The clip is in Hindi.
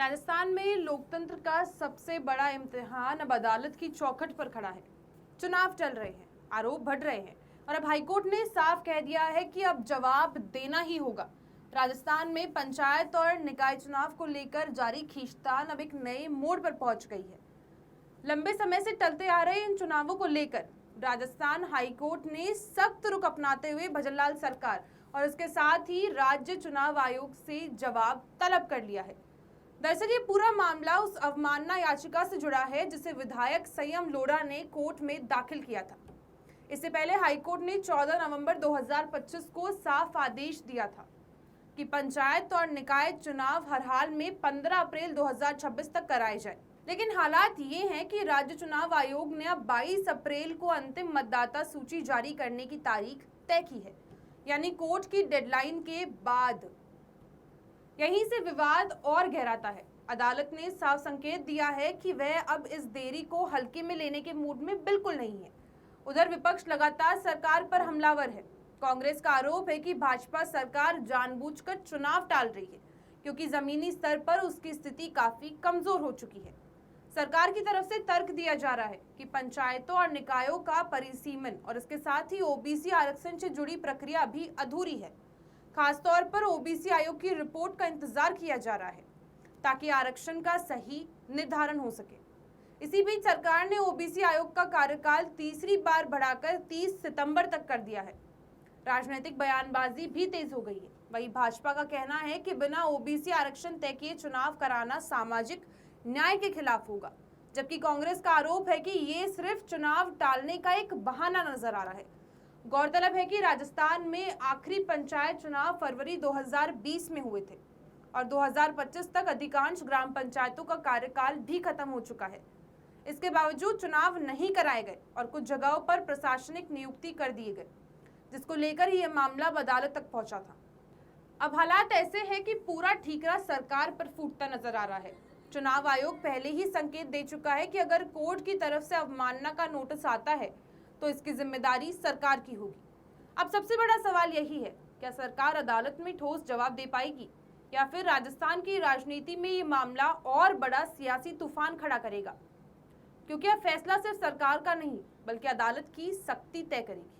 राजस्थान में लोकतंत्र का सबसे बड़ा इम्तिहान अब अदालत की चौखट पर खड़ा है। चुनाव चल रहे हैं, आरोप बढ़ रहे हैं और अब हाईकोर्ट ने साफ कह दिया है कि अब जवाब देना ही होगा। राजस्थान में पंचायत और निकाय चुनाव को लेकर जारी खींचतान अब एक नए मोड़ पर पहुंच गई है। लंबे समय से टलते आ रहे इन चुनावों को लेकर राजस्थान हाईकोर्ट ने सख्त रुख अपनाते हुए भजनलाल सरकार और उसके साथ ही राज्य चुनाव आयोग से जवाब तलब कर लिया है। दरअसल ये पूरा मामला उस अवमानना याचिका से जुड़ा है जिसे विधायक संयम लोढ़ा ने कोर्ट में दाखिल किया था। इससे पहले हाईकोर्ट ने 14 नवंबर 2025 को साफ आदेश दिया था कि पंचायत और निकाय चुनाव हर हाल में 15 अप्रैल 2026 तक कराए जाए। लेकिन हालात ये हैं कि राज्य चुनाव आयोग ने अब 22 अप्रैल को अंतिम मतदाता सूची जारी करने की तारीख तय की है, यानी कोर्ट की डेडलाइन के बाद। यहीं से विवाद और गहराता है। अदालत ने साफ संकेत दिया है कि वह अब इस देरी को हल्के में लेने के मूड में बिल्कुल नहीं है। उधर विपक्ष लगातार सरकार पर हमलावर है। कांग्रेस का आरोप है कि भाजपा सरकार जानबूझकर चुनाव टाल रही है क्योंकि जमीनी स्तर पर उसकी स्थिति काफी कमजोर हो चुकी है। सरकार की तरफ से तर्क दिया जा रहा है कि पंचायतों और निकायों का परिसीमन और इसके साथ ही ओबीसी आरक्षण से जुड़ी प्रक्रिया अभी अधूरी है। खासतौर पर ओबीसी आयोग की रिपोर्ट का इंतजार किया जा रहा है ताकि आरक्षण का सही निर्धारण हो सके। इसी बीच सरकार ने ओबीसी आयोग का कार्यकाल तीसरी बार बढ़ाकर 30 सितंबर तक कर दिया है। राजनीतिक बयानबाजी भी तेज हो गई है। वहीं भाजपा का कहना है कि बिना ओबीसी आरक्षण तय किए चुनाव कराना सामाजिक न्याय के खिलाफ होगा, जबकि कांग्रेस का आरोप है कि ये सिर्फ चुनाव टालने का एक बहाना नजर आ रहा है। गौरतलब है कि राजस्थान में आखिरी पंचायत चुनाव फरवरी 2020 में हुए थे और 2025 तक अधिकांश ग्राम पंचायतों का कार्यकाल भी खत्म हो चुका है। इसके बावजूद चुनाव नहीं कराए गए और कुछ जगहों पर प्रशासनिक नियुक्ति कर दिए गए, जिसको लेकर यह मामला अदालत तक पहुंचा था। अब हालात ऐसे हैं कि पूरा ठीकरा सरकार पर फूटता नजर आ रहा है। चुनाव आयोग पहले ही संकेत दे चुका है कि अगर कोर्ट की तरफ से अवमानना का नोटिस आता है तो इसकी जिम्मेदारी सरकार की होगी। अब सबसे बड़ा सवाल यही है, क्या सरकार अदालत में ठोस जवाब दे पाएगी या फिर राजस्थान की राजनीति में ये मामला और बड़ा सियासी तूफान खड़ा करेगा? क्योंकि अब फैसला सिर्फ सरकार का नहीं बल्कि अदालत की सख्ती तय करेगी।